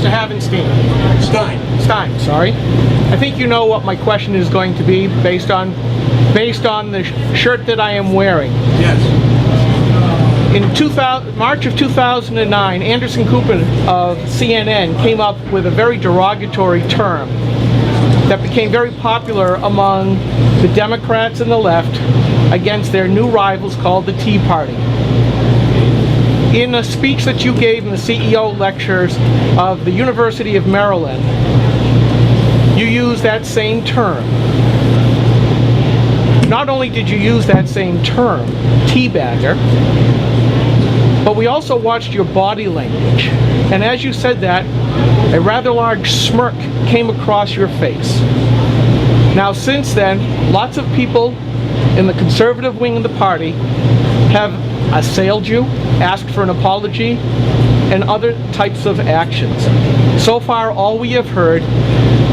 Mr. Havenstein. Stein. Sorry. I think you know what my question is going to be based on the shirt that I am wearing. Yes. In March of 2009, Anderson Cooper of CNN came up with a very derogatory term that became very popular among the Democrats and the left against their new rivals called the Tea Party. In a speech that you gave in the CEO lectures of the University of Maryland, you used that same term. Not only did you use that same term, teabagger, but we also watched your body language. And as you said that, a rather large smirk came across your face. Now since then, lots of people in the conservative wing of the party have assailed you, asked for an apology, and other types of actions. So far, all we have heard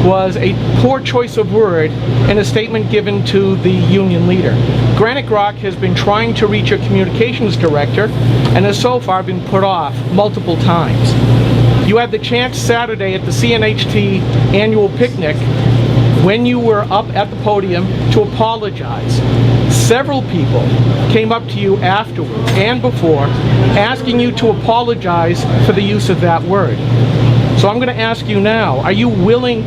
was a poor choice of word in a statement given to the union leader. Granite Rock has been trying to reach a communications director and has so far been put off multiple times. You had the chance Saturday at the CNHT annual picnic when you were up at the podium to apologize. Several people came up to you afterwards and before asking you to apologize for the use of that word. So I'm going to ask you now, are you willing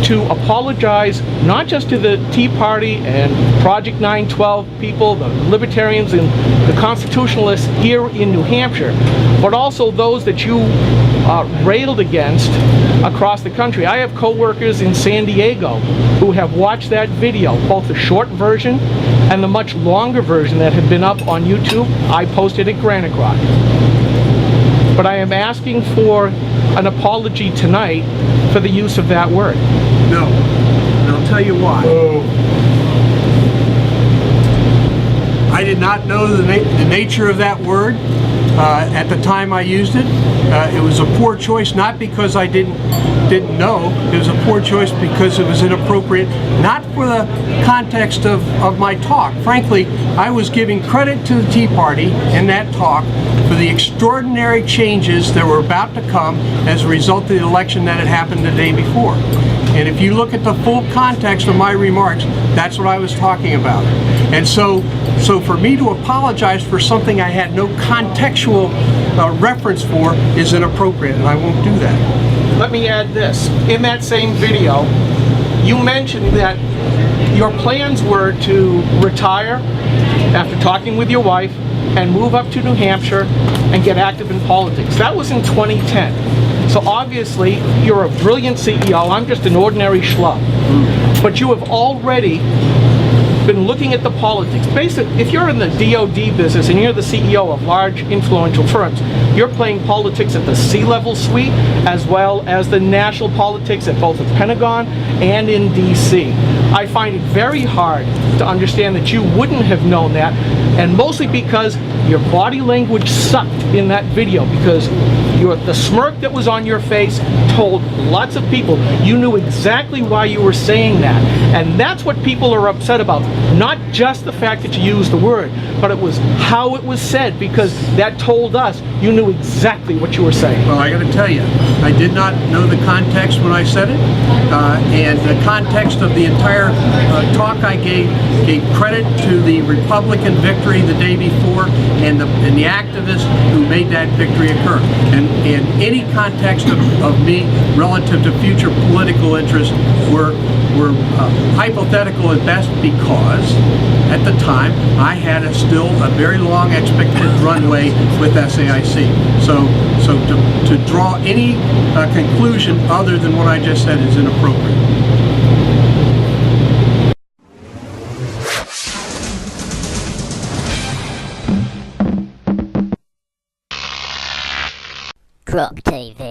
to apologize not just to the Tea Party and Project 912 people, the libertarians and the constitutionalists here in New Hampshire, but also those that you railed against across the country? I have co-workers in San Diego who have watched that video, both the short version and the much longer version that had been up on YouTube. I posted at Granite Rock. But I am asking for an apology tonight for the use of that word. No. And I'll tell you why. I did not know the nature of that word at the time I used it. It was a poor choice, not because I didn't know. It was a poor choice because it was inappropriate, not for the context of my talk. Frankly, I was giving credit to the Tea Party in that talk for the extraordinary changes that were about to come as a result of the election that had happened the day before. And if you look at the full context of my remarks, that's what I was talking about. And so for me to apologize for something I had no contextual reference for is inappropriate, and I won't do that. Let me add this. In that same video, you mentioned that your plans were to retire after talking with your wife and move up to New Hampshire and get active in politics. That was in 2010. So obviously, you're a brilliant CEO. I'm just an ordinary schlub. But you have already been looking at the politics. Basically, if you're in the DoD business and you're the CEO of large influential firms, you're playing politics at the C-level suite as well as the national politics at both the Pentagon and in DC. I find it very hard to understand that you wouldn't have known that, and mostly because your body language sucked in that video, because the smirk that was on your face told lots of people you knew exactly why you were saying that. And that's what people are upset about. Not just the fact that you used the word, but it was how it was said, because that told us you knew exactly what you were saying. Well, I got to tell you, I did not know the context when I said it, and the context of the entire talk I gave credit to the Republican victory the day before and the activists who made that victory occur. And any context of me relative to future political interests were hypothetical at best, because at the time I had still a very long expected runway with SAIC. So to draw any conclusion other than what I just said is inappropriate. Croc TV.